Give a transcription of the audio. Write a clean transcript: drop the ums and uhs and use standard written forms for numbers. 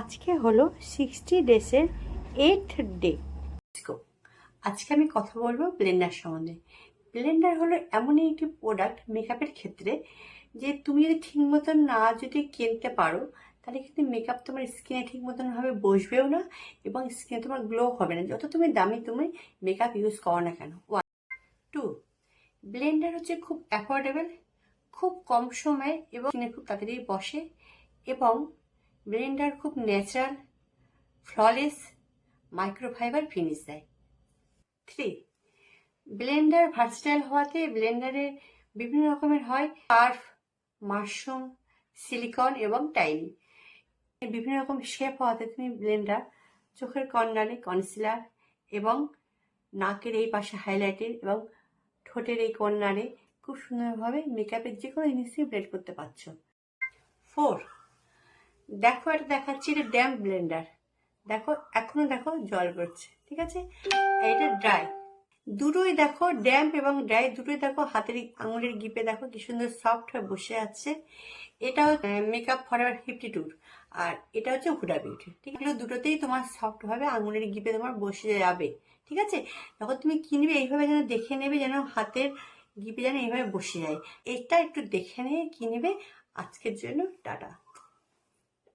আজকে হলো 60 ডেজের 8th day. আজকে আমি কথা বলবো ব্লেন্ডার সম্বন্ধে। ব্লেন্ডার হলো এমনই একটি প্রোডাক্ট মেকআপের ক্ষেত্রে যে তুমি যদি ঠিক মতন না যদি কিনতে পারো তাহলে কিন্তু মেকআপ তোমার স্কিনে ঠিক মতন ভাবে বসবেও না এবং স্কিনে তোমার গ্লো হবে না, যত তুমি দামি তুমি মেকআপ ইউজ করো না কেন। 2, ব্লেন্ডার হচ্ছে খুব অ্যাফোর্ডেবল, খুব কম সময়ে এবং স্কিনে খুব তাড়াতাড়ি বসে এবং ব্লেন্ডার খুব ন্যাচারাল ফ্ললেস মাইক্রোফাইবার ফিনিশ দেয়। 3, ব্লেন্ডার ভার্সটাইল হওয়াতে ব্লেন্ডারে বিভিন্ন রকমের হয় কার্ভ, মাশরুম, সিলিকন এবং টাইনি। বিভিন্ন রকম শেপ হওয়াতে তুমি ব্লেন্ডার চোখের কর্নারে কনসিলার এবং নাকের এই পাশে হাইলাইটের এবং ঠোঁটের এই কর্নারে খুব সুন্দরভাবে মেকআপের যে কোনো জিনিসই ব্লেন্ড করতে পারছো। 4, দেখো এটা দেখাচ্ছি, এটা ড্যাম্প ব্লেন্ডার। দেখো এখনো দেখো জল পড়ছে, ঠিক আছে। এটা ড্রাই, দুটোই দেখো ড্যাম্প এবং ড্রাই দুটোই দেখো হাতের আঙুলের গিপে দেখো কি সুন্দর সফট হয়ে বসে আছে। এটা মেকআপ ফরএভার 52 আর এটা হচ্ছে হুডা বিউটি, ঠিক আছে। দুটোতেই তোমার সফট ভাবে আঙুলের গিপে তোমার বসে যাবে, ঠিক আছে। যখন তুমি কিনবে এইভাবে যেন দেখে নেবে যেন হাতের গিপে যেন এইভাবে বসে যায়, এটা একটু দেখে নিয়ে কিনবে। আজকের জন্য টাটা।